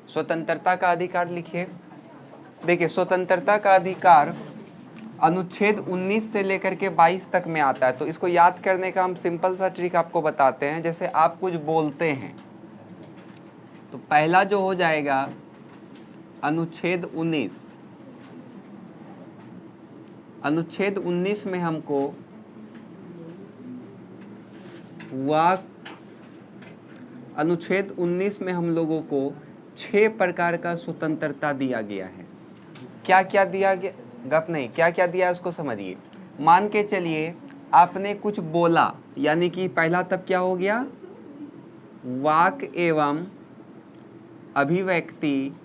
स्वतंत्रता का अधिकार लिखिए। देखिए, स्वतंत्रता का अधिकार अनुच्छेद 19 से लेकर के 22 तक में आता है। तो इसको याद करने का हम सिंपल सा ट्रिक आपको बताते हैं। जैसे आप कुछ बोलते हैं तो पहला जो हो जाएगा अनुच्छेद 19। अनुच्छेद 19 में हमको वाक अनुच्छेद 19 में हम लोगों को 6 प्रकार का स्वतंत्रता दिया गया है। क्या क्या दिया गया, गप नहीं, क्या क्या दिया है उसको समझिए। मान के चलिए आपने कुछ बोला, यानी कि पहला तब क्या हो गया, वाक एवं अभिव्यक्ति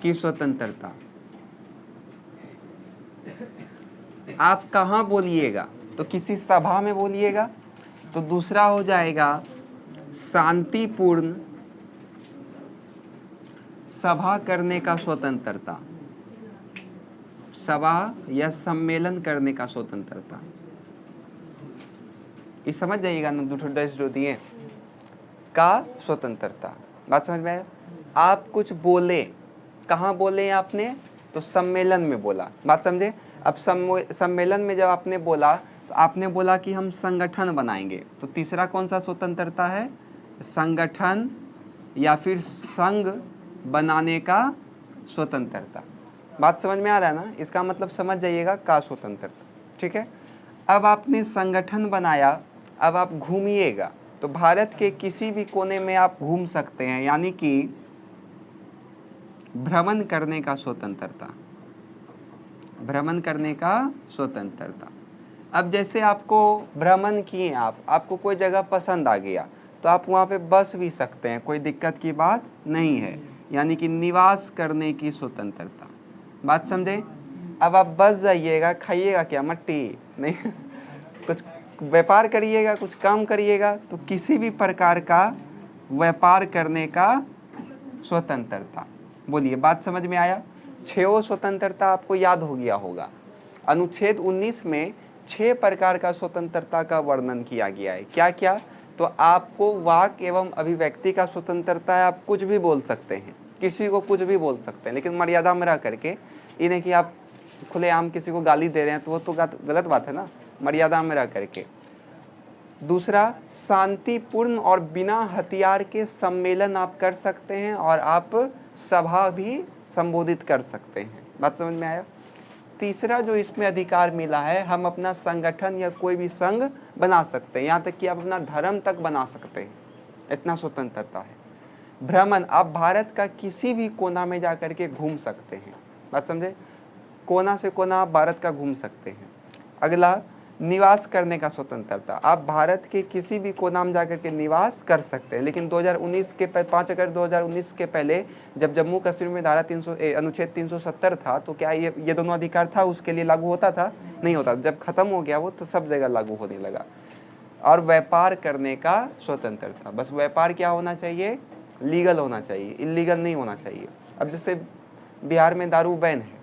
की स्वतंत्रता। आप कहाँ बोलिएगा, तो किसी सभा में बोलिएगा। तो दूसरा हो जाएगा शांतिपूर्ण सभा करने का स्वतंत्रता, सभा या सम्मेलन करने का स्वतंत्रता। ये समझ जाइएगा ना, जो दिए का स्वतंत्रता। बात समझ में आया। आप कुछ बोले, कहाँ बोले आपने, तो सम्मेलन में बोला। बात समझे। अब सम्मेलन में जब आपने बोला तो आपने बोला कि हम संगठन बनाएंगे। तो तीसरा कौन सा स्वतंत्रता है, संगठन या फिर संघ बनाने का स्वतंत्रता। बात समझ में आ रहा है ना। इसका मतलब समझ जाइएगा का स्वतंत्रता। ठीक है। अब आपने संगठन बनाया, अब आप घूमिएगा तो भारत के किसी भी कोने में आप घूम सकते हैं, यानी कि भ्रमण करने का स्वतंत्रता, भ्रमण करने का स्वतंत्रता। अब जैसे आपको भ्रमण किए, आपको कोई जगह पसंद आ गया तो आप वहाँ पे बस भी सकते हैं, कोई दिक्कत की बात नहीं है, यानी कि निवास करने की स्वतंत्रता। बात समझे। अब आप बस जाइएगा, खाइएगा क्या, मट्टी नहीं कुछ व्यापार करिएगा, कुछ काम करिएगा, तो किसी भी प्रकार का व्यापार करने का स्वतंत्रता। बोलिए, बात समझ में आया। 6 स्वतंत्रता आपको याद हो गया होगा। अनुच्छेद 19 में 6 प्रकार का स्वतंत्रता का वर्णन किया गया है। क्या क्या, तो आपको वाक एवं अभिव्यक्ति का स्वतंत्रता है, आप कुछ भी बोल सकते हैं, किसी को कुछ भी बोल सकते हैं, लेकिन मर्यादा में रह करके। ये नहीं कि आप खुलेआम किसी को गाली दे रहे हैं, तो वो तो गलत बात है ना, मर्यादा में रह करके। दूसरा, शांतिपूर्ण और बिना हथियार के सम्मेलन आप कर सकते हैं और आप सभा भी संबोधित कर सकते हैं। बात समझ में आया। तीसरा जो इसमें अधिकार मिला है, हम अपना संगठन या कोई भी संघ बना सकते हैं, यहाँ तक कि आप अपना धर्म तक बना सकते हैं, इतना स्वतंत्रता है। भ्रमण, आप भारत का किसी भी कोना में जा करके घूम सकते हैं। बात समझे। कोना से कोना आप भारत का घूम सकते हैं। अगला, निवास करने का स्वतंत्रता, आप भारत के किसी भी कोना में जाकर के निवास कर सकते हैं। लेकिन 2019 के 5 अगस्त 2019 के पहले जब जम्मू कश्मीर में अनुच्छेद 370 था, तो क्या ये दोनों अधिकार था उसके लिए लागू होता था? नहीं होता। जब खत्म हो गया वो, तो सब जगह लागू होने लगा। और व्यापार करने का स्वतंत्रता, बस व्यापार क्या होना चाहिए, लीगल होना चाहिए, इलीगल नहीं होना चाहिए। अब जैसे बिहार में दारू बैन है,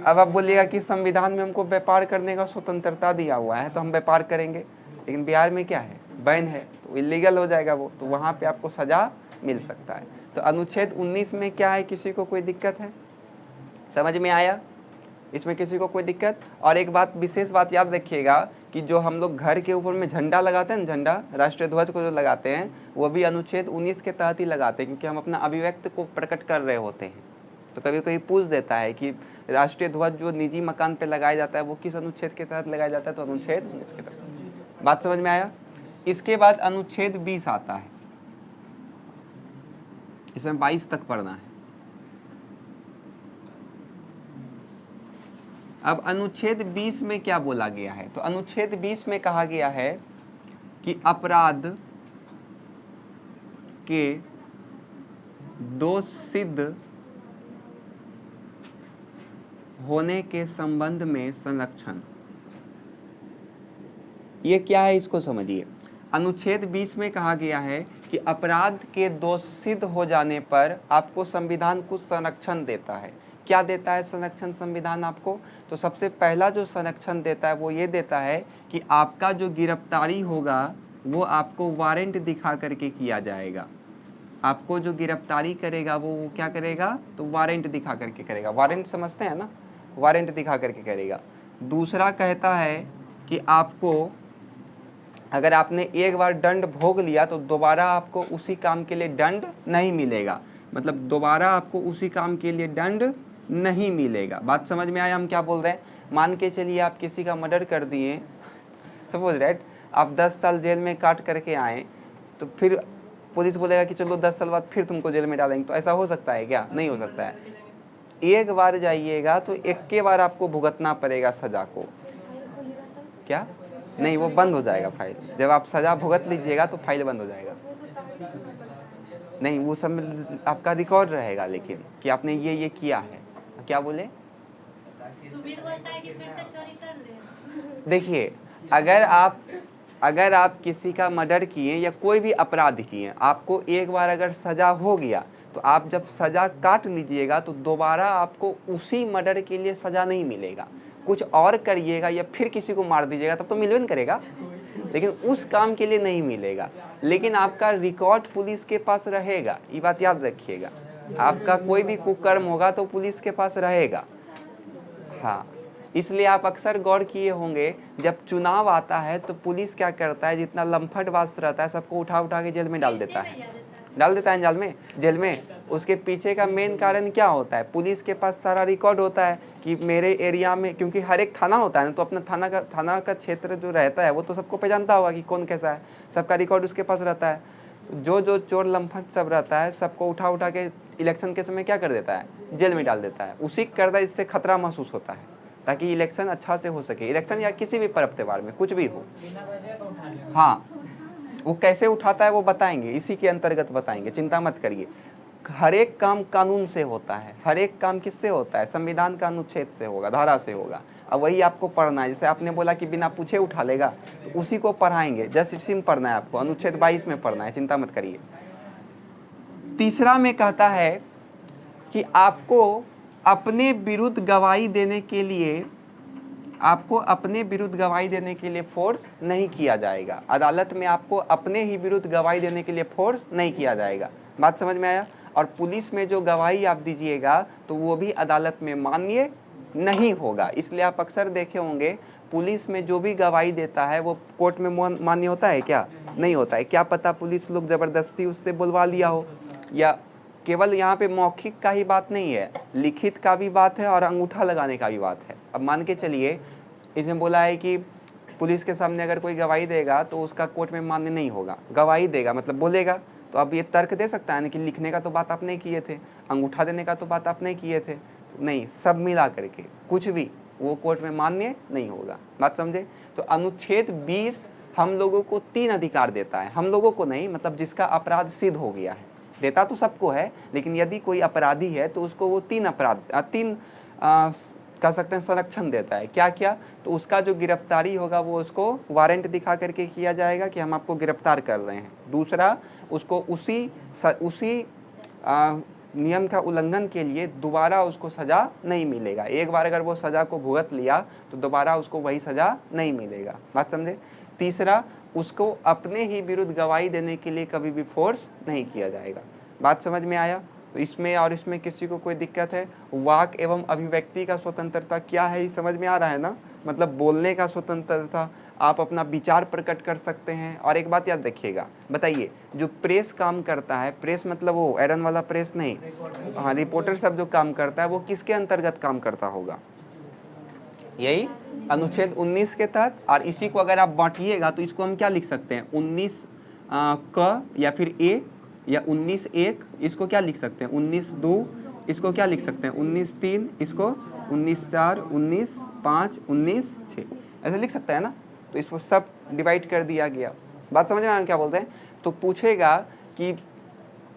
अब आप बोलिएगा कि संविधान में हमको व्यापार करने का स्वतंत्रता दिया हुआ है तो हम व्यापार करेंगे, लेकिन बिहार में क्या है, बैन है, तो इलीगल हो जाएगा वो, तो वहाँ पे आपको सजा मिल सकता है। तो अनुच्छेद 19 में क्या है, किसी को कोई दिक्कत है? समझ में आया। इसमें किसी को कोई दिक्कत? और एक बात, विशेष बात याद रखिएगा कि जो हम लोग घर के ऊपर में झंडा लगाते हैं, झंडा राष्ट्रीय ध्वज को जो लगाते हैं, वो भी अनुच्छेद 19 के तहत ही लगाते हैं, क्योंकि हम अपना अभिव्यक्ति को प्रकट कर रहे होते हैं। तो कभी कोई पूछ देता है कि राष्ट्रीय ध्वज जो निजी मकान पे लगाया जाता है वो किस अनुच्छेद के तहत लगाया जाता है, तो अनुच्छेद 19 के तहत। बात समझ में आया। इसके बाद अनुच्छेद 20 आता है, इसमें 22 तक पढ़ना है। अब अनुच्छेद 20 में क्या बोला गया है, तो अनुच्छेद 20 में कहा गया है कि अपराध के दोष सिद्ध होने के संबंध में संरक्षण। ये क्या है, इसको समझिए। अनुच्छेद 20 में कहा गया है कि अपराध के दोष सिद्ध हो जाने पर आपको संविधान कुछ संरक्षण देता है। क्या देता है संरक्षण संविधान आपको? तो सबसे पहला जो संरक्षण देता है वो ये देता है कि आपका जो गिरफ्तारी होगा वो आपको वारंट दिखा करके किया जाएगा। आपको जो गिरफ्तारी करेगा वो क्या करेगा, तो वारंट दिखा करके करेगा। वारंट समझते हैं ना, वारंट दिखा करके करेगा। दूसरा कहता है कि आपको अगर आपने एक बार दंड भोग लिया तो दोबारा आपको उसी काम के लिए दंड नहीं मिलेगा, मतलब दोबारा आपको उसी काम के लिए दंड नहीं मिलेगा। बात समझ में आया हम क्या बोल रहे हैं? मान के चलिए आप किसी का मर्डर कर दिए, सपोज राइट, आप 10 साल जेल में काट करके आए, तो फिर पुलिस बोलेगा कि चलो 10 साल बाद फिर तुमको जेल में डालेंगे, तो ऐसा हो सकता है क्या? नहीं हो सकता है। एक बार जाइएगा तो एक के बार आपको भुगतना पड़ेगा सजा को। क्या नहीं, वो बंद हो जाएगा फाइल। जब आप सजा भुगत लीजिएगा तो फाइल बंद हो जाएगा। नहीं, वो सब में आपका रिकॉर्ड रहेगा, लेकिन कि आपने ये किया है। क्या बोले? देखिए, अगर आप किसी का मर्डर किए या कोई भी अपराध किए, आपको एक बार अगर सजा हो गया तो आप जब सजा काट लीजिएगा तो दोबारा आपको उसी मर्डर के लिए सजा नहीं मिलेगा। कुछ और करिएगा या फिर किसी को मार दीजिएगा तब तो मिलवे नहीं करेगा, लेकिन उस काम के लिए नहीं मिलेगा। लेकिन आपका रिकॉर्ड पुलिस के पास रहेगा, ये बात याद रखिएगा। आपका कोई भी कुकर्म होगा तो पुलिस के पास रहेगा। हाँ, इसलिए आप अक्सर गौर किए होंगे जब चुनाव आता है तो पुलिस क्या करता है, जितना लम्फटबाज रहता है सबको उठा उठा के जेल में डाल देता है, जेल में। उसके पीछे का मेन कारण क्या होता है? पुलिस के पास सारा रिकॉर्ड होता है कि मेरे एरिया में, क्योंकि हर एक थाना होता है ना, तो अपना थाना का क्षेत्र जो रहता है वो तो सबको पहचानता होगा कि कौन कैसा है, सबका रिकॉर्ड उसके पास रहता है। जो चोर लम्फट सब रहता है सबको उठा उठा के इलेक्शन के समय क्या कर देता है, जेल में डाल देता है। उसी करता है, इससे खतरा महसूस होता है ताकि इलेक्शन अच्छा से हो सके, इलेक्शन या किसी भी पर्व त्यौहार में कुछ भी हो। हाँ, वो कैसे उठाता है वो बताएंगे, इसी के अंतर्गत बताएंगे, चिंता मत करिए। हर एक काम कानून से होता है, हर एक काम किससे होता है? संविधान का अनुच्छेद से होगा, धारा से होगा। अब वही आपको पढ़ना है। जैसे आपने बोला कि बिना पूछे उठा लेगा, तो उसी को पढ़ाएंगे। जस्ट सिम पढ़ना है आपको, अनुच्छेद 22 में पढ़ना है, चिंता मत करिए। तीसरा में कहता है कि आपको अपने विरुद्ध गवाही देने के लिए फोर्स नहीं किया जाएगा। अदालत में आपको अपने ही विरुद्ध गवाही देने के लिए फोर्स नहीं किया जाएगा। बात समझ में आया? और पुलिस में जो गवाही आप दीजिएगा तो वो भी अदालत में मान्य नहीं होगा। इसलिए आप अक्सर देखे होंगे पुलिस में जो भी गवाही देता है वो कोर्ट में मान्य होता है क्या? नहीं होता है। क्या पता पुलिस लोग ज़बरदस्ती उससे बुलवा लिया हो, या केवल यहाँ पे मौखिक का ही बात नहीं है, लिखित का भी बात है और अंगूठा लगाने का भी बात है। अब मान के चलिए इसमें बोला है कि पुलिस के सामने अगर कोई गवाही देगा तो उसका कोर्ट में मान्य नहीं होगा। गवाही देगा मतलब बोलेगा, तो अब ये तर्क दे सकता है ना कि लिखने का तो बात आप नहीं किए थे, अंगूठा देने का तो बात आप नहीं किए थे। नहीं, सब मिला करके कुछ भी वो कोर्ट में मान्य नहीं होगा। बात समझे? तो अनुच्छेद 20 हम लोगों को 3 अधिकार देता है। हम लोगों को नहीं, मतलब जिसका अपराध सिद्ध हो गया है, देता तो सबको है, लेकिन यदि कोई अपराधी है तो उसको वो 3 कह सकते हैं संरक्षण देता है। क्या क्या? तो उसका जो गिरफ्तारी होगा वो उसको वारंट दिखा करके किया जाएगा कि हम आपको गिरफ्तार कर रहे हैं। दूसरा, उसको उसी नियम का उल्लंघन के लिए दोबारा उसको सज़ा नहीं मिलेगा। एक बार अगर वो सज़ा को भुगत लिया तो दोबारा उसको वही सज़ा नहीं मिलेगा। बात समझे? तीसरा, उसको अपने ही विरुद्ध गवाही देने के लिए कभी भी फोर्स नहीं किया जाएगा। बात समझ में आया? तो इसमें किसी को कोई दिक्कत है? वाक एवं अभिव्यक्ति का स्वतंत्रता क्या है, ये समझ में आ रहा है ना? मतलब बोलने का स्वतंत्रता, आप अपना विचार प्रकट कर सकते हैं। और एक बात याद रखिएगा, बताइए, जो प्रेस काम करता है, प्रेस मतलब वो आयरन वाला प्रेस नहीं, हाँ, रिपोर्टर सब जो काम करता है वो किसके अंतर्गत काम करता होगा? यही अनुच्छेद 19 के तहत। और इसी को अगर आप बांटिएगा तो इसको हम क्या लिख सकते हैं? 19 क या फिर ए, या 19(1), इसको क्या लिख सकते हैं? 19(2), इसको क्या लिख सकते हैं? 19(3), इसको 19(4), 19(5), 19(6), ऐसे लिख सकते हैं ना? तो इसको सब डिवाइड कर दिया गया। बात समझ में आया क्या बोलते हैं? तो पूछेगा कि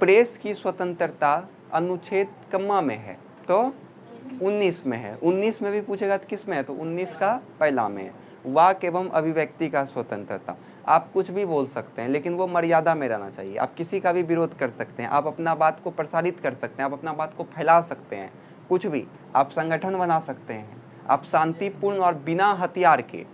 प्रेस की स्वतंत्रता अनुच्छेद कम्मा में है, तो 19 में है। 19 में भी पूछेगा तो किस में है? तो 19 का पहला में है। वाक एवं अभिव्यक्ति का स्वतंत्रता, आप कुछ भी बोल सकते हैं लेकिन वो मर्यादा में रहना चाहिए। आप किसी का भी विरोध कर सकते हैं, आप अपना बात को प्रसारित कर सकते हैं, आप अपना बात को फैला सकते हैं, कुछ भी। आप संगठन बना सकते हैं, आप शांतिपूर्ण और बिना हथियार के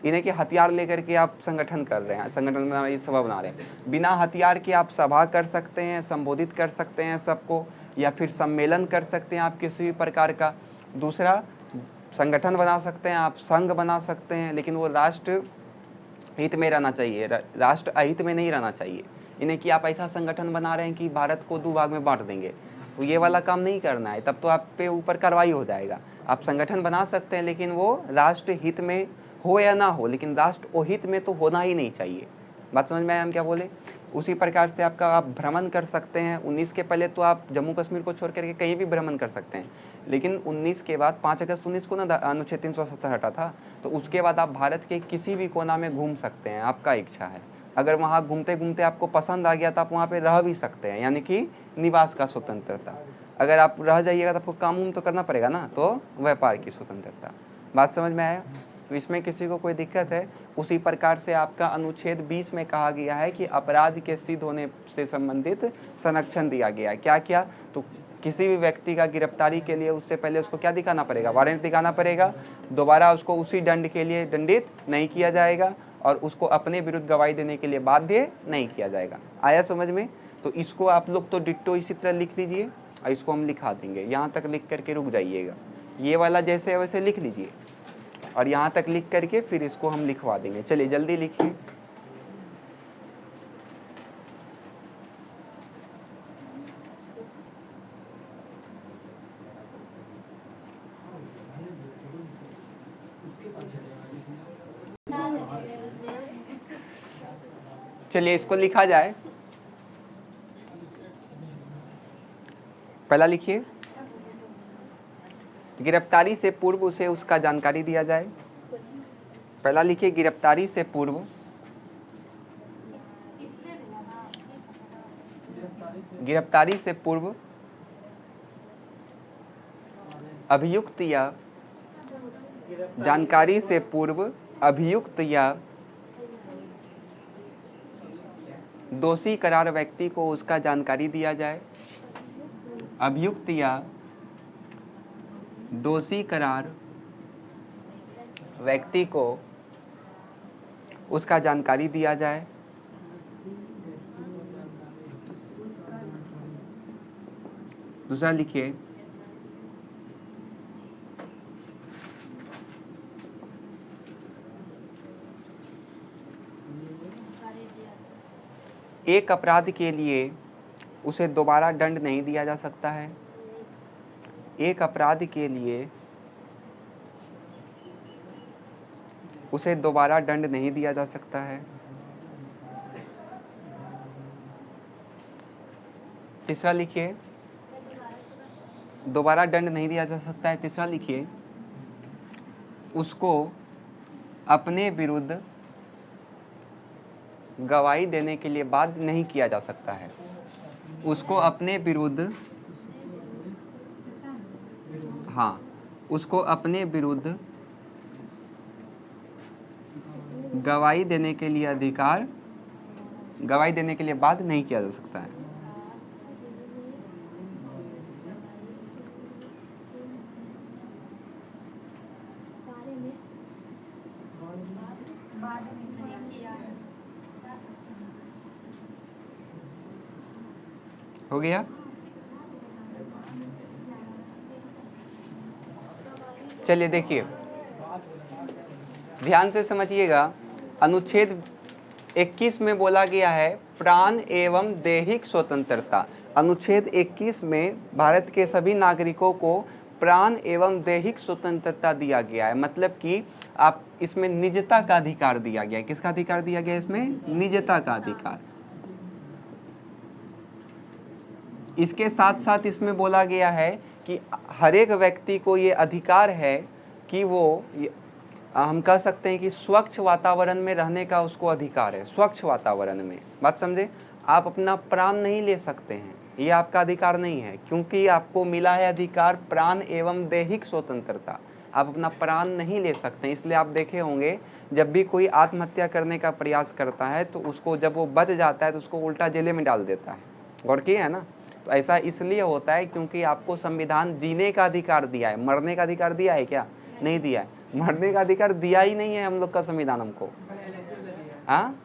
इन्हें कि हथियार लेकर के आप संगठन कर रहे हैं, संगठन बना रहे, सभा बना रहे हैं। बिना हथियार के आप सभा कर सकते हैं, संबोधित कर सकते हैं सबको, या फिर सम्मेलन कर सकते हैं आप किसी भी प्रकार का। दूसरा, संगठन बना सकते हैं आप, संघ बना सकते हैं, लेकिन वो राष्ट्र हित में रहना चाहिए, राष्ट्र अहित में नहीं रहना चाहिए। इन्हें कि आप ऐसा संगठन बना रहे हैं कि भारत को 2 भाग में बांट देंगे, तो ये वाला काम नहीं करना है, तब तो आप पे ऊपर कार्रवाई हो जाएगा। आप संगठन बना सकते हैं, लेकिन वो राष्ट्र हित में हो या ना हो, लेकिन राष्ट्र हित में तो होना ही नहीं चाहिए। बात समझ में आया हम क्या बोले? उसी प्रकार से आपका आप भ्रमण कर सकते हैं। 19 के पहले तो आप जम्मू कश्मीर को छोड़ करके कहीं भी भ्रमण कर सकते हैं, लेकिन 19 के बाद 5 अगस्त 19 को ना अनुच्छेद 370 हटा था, तो उसके बाद आप भारत के किसी भी कोना में घूम सकते हैं, आपका इच्छा है। अगर वहाँ घूमते घूमते आपको पसंद आ गया तो आप वहाँ पे रह भी सकते हैं, यानी कि निवास का स्वतंत्रता। अगर आप रह जाइएगा तो आपको काम उम तो करना पड़ेगा ना, तो व्यापार की स्वतंत्रता। बात समझ में आया? तो इसमें किसी को कोई दिक्कत है? उसी प्रकार से आपका अनुच्छेद 20 में कहा गया है कि अपराध के सिद्ध होने से संबंधित संरक्षण दिया गया है। क्या क्या? तो किसी भी व्यक्ति का गिरफ्तारी के लिए उससे पहले उसको क्या दिखाना पड़ेगा? वारंट दिखाना पड़ेगा। दोबारा उसको उसी दंड के लिए दंडित नहीं किया जाएगा, और उसको अपने विरुद्ध गवाही देने के लिए बाध्य नहीं किया जाएगा। आया समझ में? तो इसको आप लोग तो डिट्टो इसी तरह लिख लीजिए, और इसको हम लिखा देंगे। यहाँ तक लिख करके रुक जाइएगा, ये वाला जैसे है वैसे लिख लीजिए, और यहाँ तक लिख करके फिर इसको हम लिखवा देंगे। चलिए जल्दी लिखिए। चलिए इसको लिखा जाए। पहला लिखिए, गिरफ्तारी से पूर्व उसे उसका जानकारी दिया जाए। पहला लिखिए, गिरफ्तारी से पूर्व अभियुक्त या जानकारी से पूर्व अभियुक्त या दोषी करार व्यक्ति को उसका जानकारी दिया जाए। अभियुक्त या दोषी करार व्यक्ति को उसका जानकारी दिया जाए। दूसरा लिखिए, एक अपराध के लिए उसे दोबारा दंड नहीं दिया जा सकता है। एक अपराध के लिए उसे दोबारा दंड नहीं दिया जा सकता है। तीसरा लिखिए, दोबारा दंड नहीं दिया जा सकता है। तीसरा लिखिए, उसको अपने विरुद्ध गवाही देने के लिए बाध्य नहीं किया जा सकता है। उसको अपने विरुद्ध, हाँ, उसको अपने विरुद्ध गवाही देने के लिए बाध्य नहीं किया जा सकता है। हो गया? चलिए देखिए, ध्यान से समझिएगा। अनुच्छेद 21 में बोला गया है प्राण एवं दैहिक स्वतंत्रता। अनुच्छेद 21 में भारत के सभी नागरिकों को प्राण एवं दैहिक स्वतंत्रता दिया गया है। मतलब कि आप इसमें निजता का अधिकार दिया गया है। किसका अधिकार दिया गया है इसमें? निजता का अधिकार। इसके साथ साथ इसमें बोला गया है कि हर एक व्यक्ति को ये अधिकार है कि वो, हम कह सकते हैं कि स्वच्छ वातावरण में रहने का उसको अधिकार है। स्वच्छ वातावरण में, बात समझे? आप अपना प्राण नहीं ले सकते हैं, ये आपका अधिकार नहीं है, क्योंकि आपको मिला है अधिकार प्राण एवं दैहिक स्वतंत्रता। आप अपना प्राण नहीं ले सकते हैं। इसलिए आप देखे होंगे जब भी कोई आत्महत्या करने का प्रयास करता है तो उसको, जब वो बच जाता है तो उसको उल्टा जेल में डाल देता है। गौर किए है ना? तो ऐसा इसलिए होता है क्योंकि आपको संविधान जीने का अधिकार दिया है, मरने का अधिकार दिया है क्या? नहीं दिया है। मरने का अधिकार दिया ही नहीं है हम लोग का संविधान हमको। हाँ,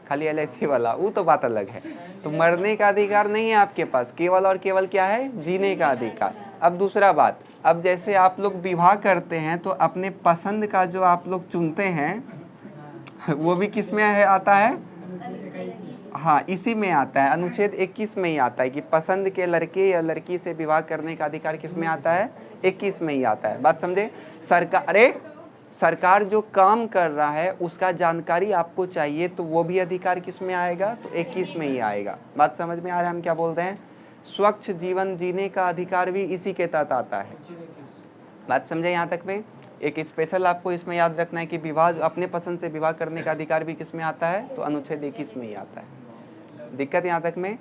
खाली LIC वाला, वो तो बात अलग है। तो मरने का अधिकार नहीं है आपके पास, केवल और केवल क्या है, जीने का अधिकार। अब दूसरा बात, अब जैसे आप लोग विवाह करते हैं तो अपने पसंद का जो आप लोग चुनते हैं वो भी किस में है, आता है? हाँ, इसी में आता है, अनुच्छेद 21 में ही आता है कि पसंद के लड़के या लड़की से विवाह करने का अधिकार किस में आता है, 21 में ही आता है। बात समझे? सरकार जो काम कर रहा है उसका जानकारी आपको चाहिए, तो वो भी अधिकार किस में आएगा, तो 21 में ही आएगा। बात समझ में आ रहा है हम क्या बोल रहे हैं? स्वच्छ जीवन जीने का अधिकार भी इसी के तहत आता है। बात समझे यहाँ तक में? एक स्पेशल आपको इसमें याद रखना है कि विवाह, अपने पसंद से विवाह करने का अधिकार भी किस में आता है, तो अनुच्छेद 21 में ही आता है। दिक्कत यहाँ तक में?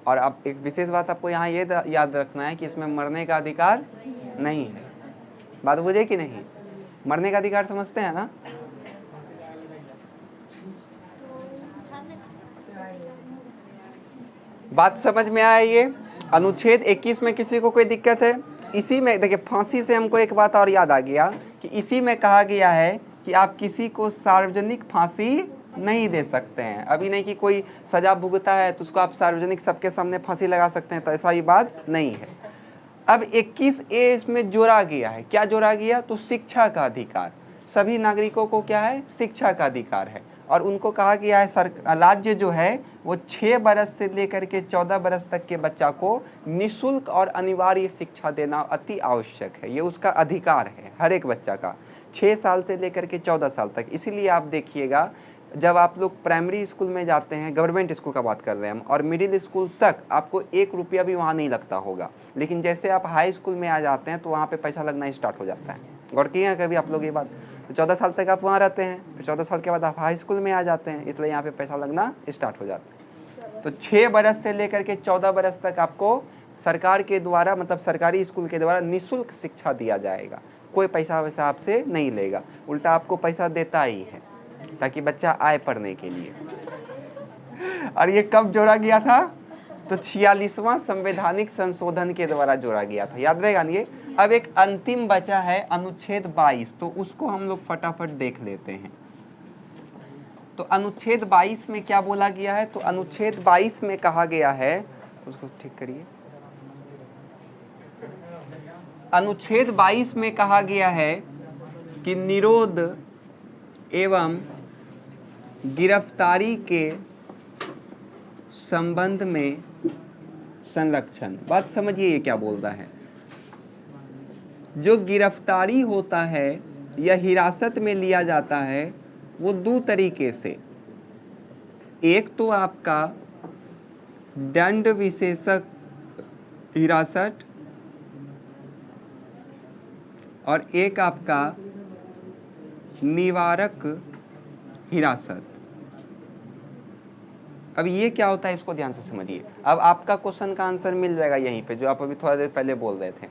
और अब एक विशेष बात आपको यहाँ ये याद रखना है कि इसमें मरने का अधिकार नहीं है। बात बुझे कि नहीं? मरने का अधिकार समझते हैं ना? बात समझ में आया? ये अनुच्छेद 21 में किसी को कोई दिक्कत है? इसी में देखिए, फांसी से हमको एक बात और याद आ गया कि इसी में कहा गया है कि आप किसी को सार्वजनिक फांसी नहीं दे सकते हैं। अभी नहीं कि कोई सजा भुगता है तो उसको आप सार्वजनिक सबके सामने फांसी लगा सकते हैं, तो ऐसा ही बात नहीं है। अब 21A इसमें जोड़ा गया है। क्या जोड़ा गया? तो शिक्षा का अधिकार। सभी नागरिकों को क्या है, शिक्षा का अधिकार है। और उनको कहा गया है राज्य जो है वो 6 बरस से लेकर के 14 बरस तक के बच्चा को निःशुल्क और अनिवार्य शिक्षा देना अति आवश्यक है। ये उसका अधिकार है हर एक बच्चा का, 6 साल से लेकर के 14 साल तक। इसीलिए आप देखिएगा जब आप लोग प्राइमरी स्कूल में जाते हैं, गवर्नमेंट स्कूल का बात कर रहे हैं हम, और मिडिल स्कूल तक आपको 1 रुपया भी वहाँ नहीं लगता होगा। लेकिन जैसे आप हाई स्कूल में आ जाते हैं तो वहाँ पे पैसा लगना स्टार्ट हो जाता है। गौर किए हैं कभी आप लोग ये बात? तो 14 साल तक आप वहाँ रहते हैं, फिर 14 साल के बाद आप हाई स्कूल में आ जाते हैं, इसलिए यहाँ पे पैसा लगना स्टार्ट हो जाता है। तो 6 बरस से लेकर के 14 बरस तक आपको सरकार के द्वारा, मतलब सरकारी स्कूल के द्वारा निःशुल्क शिक्षा दिया जाएगा। कोई पैसा वैसा आपसे नहीं लेगा, उल्टा आपको पैसा देता ही है ताकि बच्चा आए पढ़ने के लिए। और ये कब जोड़ा गया था? तो 46वां संवैधानिक संशोधन के द्वारा जोड़ा गया था। याद रहेगा ये। अब एक अंतिम बचा है अनुच्छेद 22, तो उसको हम लोग फटाफट देख लेते हैं। तो अनुच्छेद 22 में क्या बोला गया है? तो अनुच्छेद 22 में कहा गया है, उसको ठीक करिए। अनुच्छेद 22 में कहा गया है कि निरोध एवं गिरफ्तारी के संबंध में संरक्षण। बात समझिए ये क्या बोल रहा है। जो गिरफ्तारी होता है या हिरासत में लिया जाता है वो 2 तरीके से, एक तो आपका दंड विशेषक हिरासत और एक आपका निवारक हिरासत। अब ये क्या होता है इसको ध्यान से समझिए। अब आपका क्वेश्चन का आंसर मिल जाएगा यहीं पे, जो आप अभी थोड़ा देर पहले बोल रहे थे।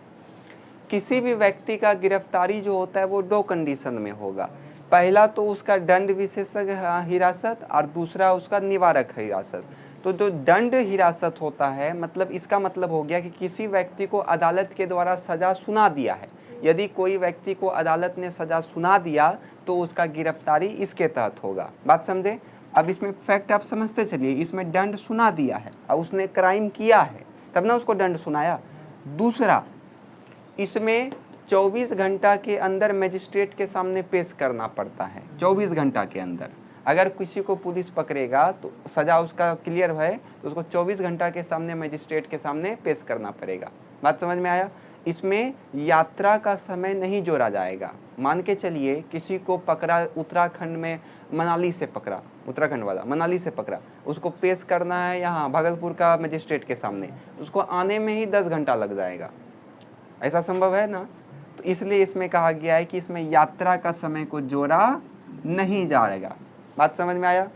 किसी भी व्यक्ति का गिरफ्तारी जो होता है वो 2 कंडीशन में होगा। पहला तो उसका दंड विशेषक हिरासत और दूसरा उसका निवारक हिरासत। तो जो दंड हिरासत होता है, मतलब इसका मतलब हो गया कि किसी व्यक्ति को अदालत के द्वारा सजा सुना दिया है। यदि कोई व्यक्ति को अदालत ने सजा सुना दिया तो उसका गिरफ्तारी इसके तहत होगा। बात समझे? अब इसमें फैक्ट आप समझते चलिए, इसमें दंड सुना दिया है और उसने क्राइम किया है तब ना उसको दंड सुनाया। दूसरा, इसमें 24 घंटा के अंदर मजिस्ट्रेट के सामने पेश करना पड़ता है। 24 घंटा के अंदर अगर किसी को पुलिस पकड़ेगा तो सजा उसका क्लियर है तो उसको 24 घंटा के सामने मजिस्ट्रेट के सामने पेश करना पड़ेगा। बात समझ में आया? इसमें यात्रा का समय नहीं जोड़ा जाएगा। मान के चलिए किसी को पकड़ा उत्तराखंड में, मनाली से पकड़ा, उत्तराखंड वाला मनाली से पकड़ा, उसको पेश करना है यहाँ भागलपुर का मजिस्ट्रेट के सामने, उसको आने में ही 10 घंटा लग जाएगा। ऐसा संभव है ना? तो इसलिए इसमें कहा गया है कि इसमें यात्रा का समय को जोड़ा नहीं जाएगा। बात समझ में आया?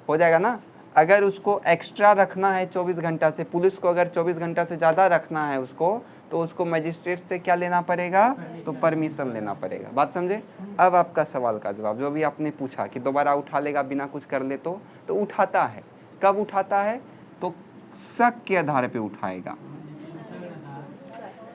हो जाएगा ना? अगर उसको एक्स्ट्रा रखना है 24 घंटा से, पुलिस को अगर 24 घंटा से ज़्यादा रखना है उसको, तो उसको मजिस्ट्रेट से क्या लेना पड़ेगा? तो परमिशन लेना पड़ेगा। बात समझे? अब आपका सवाल का जवाब जो भी आपने पूछा कि दोबारा उठा लेगा बिना कुछ कर ले, तो उठाता है। कब उठाता है? तो शक के आधार पे उठाएगा।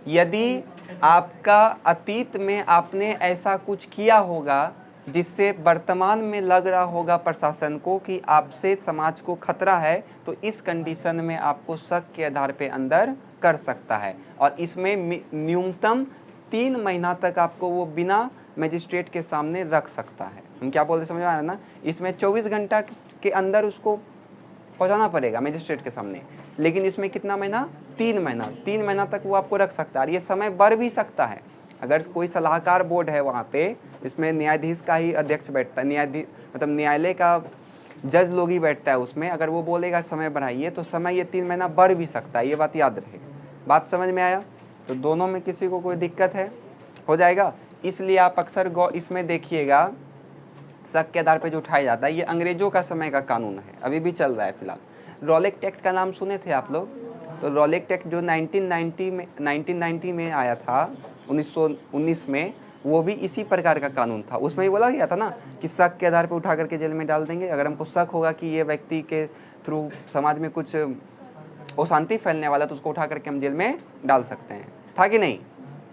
यदि आपका अतीत में आपने ऐसा कुछ किया होगा जिससे वर्तमान में लग रहा होगा प्रशासन को कि आपसे समाज को खतरा है, तो इस कंडीशन में आपको शक के आधार पे अंदर कर सकता है। और इसमें न्यूनतम 3 महीना तक आपको वो बिना मजिस्ट्रेट के सामने रख सकता है। हम क्या बोलते समझ में आ रहा है ना? इसमें 24 घंटा के अंदर उसको पहुंचाना पड़ेगा मजिस्ट्रेट के सामने, लेकिन इसमें कितना महीना? 3 महीना। 3 महीना तक वो आपको रख सकता है। और ये समय बढ़ भी सकता है। अगर कोई सलाहकार बोर्ड है वहाँ पे, इसमें न्यायाधीश का ही अध्यक्ष बैठता है, न्यायाधीश मतलब न्यायालय का जज लोग ही बैठता है उसमें। अगर वो बोलेगा समय बढ़ाइए तो समय ये 3 महीना बढ़ भी सकता है, ये बात याद रहे। बात समझ में आया? तो दोनों में किसी को कोई दिक्कत है? हो जाएगा। इसलिए आप अक्सर इसमें देखिएगा शक के आधार पर जो उठाया जाता है, ये अंग्रेजों का समय का कानून है, अभी भी चल रहा है फिलहाल। रॉलेट एक्ट का नाम सुने थे आप लोग? तो रॉलेट एक्ट जो 1990 में आया था, 1919 में, वो भी इसी प्रकार का कानून था। उसमें ही बोला गया था ना कि शक के आधार पर उठा करके जेल में डाल देंगे। अगर हमको शक होगा कि ये व्यक्ति के थ्रू समाज में कुछ अशांति फैलने वाला, तो उसको उठा करके हम जेल में डाल सकते हैं। था कि नहीं?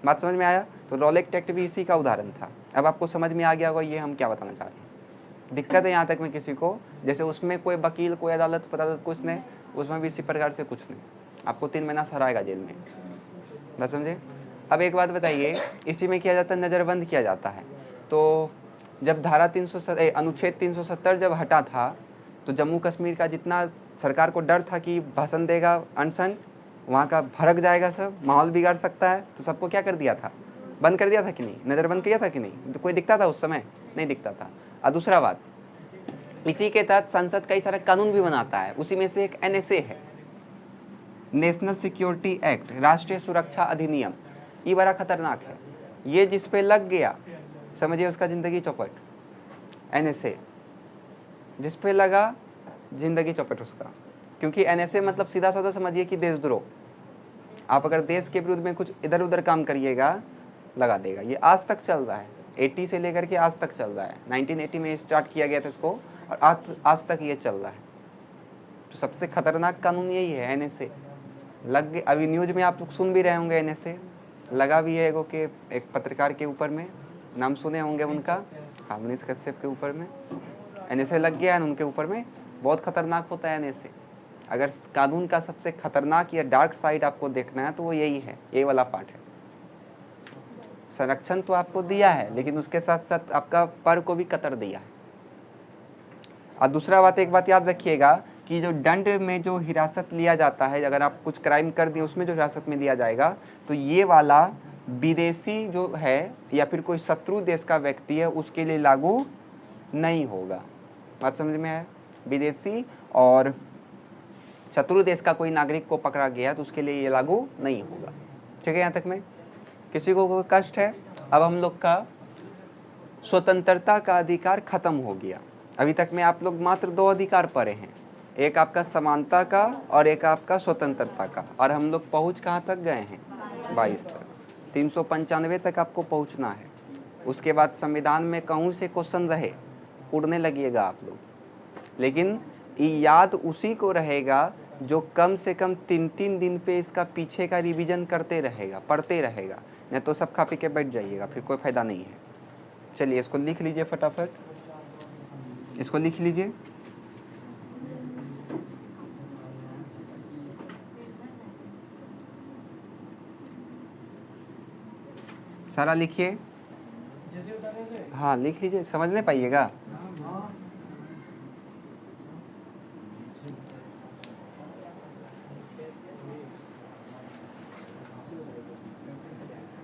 बात समझ में आया? तो रॉलेट एक्ट भी इसी का उदाहरण था। अब आपको समझ में आ गया होगा ये हम क्या बताना चाह रहे हैं। दिक्कत है यहाँ तक में किसी को? जैसे उसमें कोई वकील, कोई अदालत कुछ नहीं, उसमें भी इसी प्रकार से कुछ नहीं। आपको 3 महीना सराएगा जेल में। बात समझे? अब एक बात बताइए, इसी में किया जाता है, नज़रबंद किया जाता है। तो जब धारा अनुच्छेद 370 जब हटा था, तो जम्मू कश्मीर का जितना सरकार को डर था कि भाषण देगा अनशन, वहाँ का भड़क जाएगा, सब माहौल बिगाड़ सकता है, तो सबको क्या कर दिया था? बंद कर दिया था कि नहीं? नज़रबंद किया था कि नहीं? तो कोई दिखता था उस समय? नहीं दिखता था। और दूसरा बात, इसी के तहत संसद कई सारे कानून भी बनाता है। उसी में से एक NSA है, नेशनल सिक्योरिटी एक्ट, राष्ट्रीय सुरक्षा अधिनियम। ये बड़ा खतरनाक है। ये जिस पे लग गया, समझिए उसका ज़िंदगी चौपट। NSA जिस पे लगा, ज़िंदगी चौपट उसका। क्योंकि NSA मतलब सीधा साधा समझिए कि देशद्रोह। आप अगर देश के विरुद्ध में कुछ इधर उधर काम करिएगा, लगा देगा। ये आज तक चल रहा है, 80 से लेकर के आज तक चल रहा है। 1980 में स्टार्ट किया गया था इसको, और आज तक ये चल रहा है। तो सबसे खतरनाक कानून यही है, NSA। लग गए, अभी न्यूज में आप लोग सुन भी रहे होंगे, NSA लगा भी है एगो के एक पत्रकार के ऊपर में, नाम सुने होंगे उनका, हाँ, मनीष कश्यप के ऊपर में NSA लग गया है उनके ऊपर में। बहुत खतरनाक होता है NSA। अगर कानून का सबसे खतरनाक या डार्क साइड आपको देखना है तो वो यही है, ये वाला पार्ट है। संरक्षण तो आपको दिया है, लेकिन उसके साथ साथ आपका पर को भी कतर दिया है। और दूसरा बात, एक बात याद रखिएगा कि जो दंड में जो हिरासत लिया जाता है, अगर आप कुछ क्राइम कर दिए उसमें जो हिरासत में लिया जाएगा, तो ये वाला विदेशी जो है या फिर कोई शत्रु देश का व्यक्ति है उसके लिए लागू नहीं होगा। बात समझ में आया? विदेशी और शत्रु देश का कोई नागरिक को पकड़ा गया तो उसके लिए ये लागू नहीं होगा। ठीक है? यहाँ तक में किसी को कोई कष्ट है? अब हम लोग का स्वतंत्रता का अधिकार खत्म हो गया। अभी तक में आप लोग मात्र 2 अधिकार पढ़े हैं, एक आपका समानता का और एक आपका स्वतंत्रता का। और हम लोग पहुँच कहाँ तक गए हैं? 22 तक, 395 तक आपको पहुँचना है। उसके बाद संविधान में कहूँ से क्वेश्चन रहे, उड़ने लगिएगा आप लोग। लेकिन याद उसी को रहेगा जो कम से कम 3-3 दिन पे इसका पीछे का रिवीजन करते रहेगा, पढ़ते रहेगा। नहीं तो सब खा पी के बैठ जाइएगा, फिर कोई फ़ायदा नहीं है। चलिए इसको लिख लीजिए फटाफट, इसको लिख लीजिए। सारा लिखिए। हाँ लिख लीजिए, समझ नहीं पाइएगा।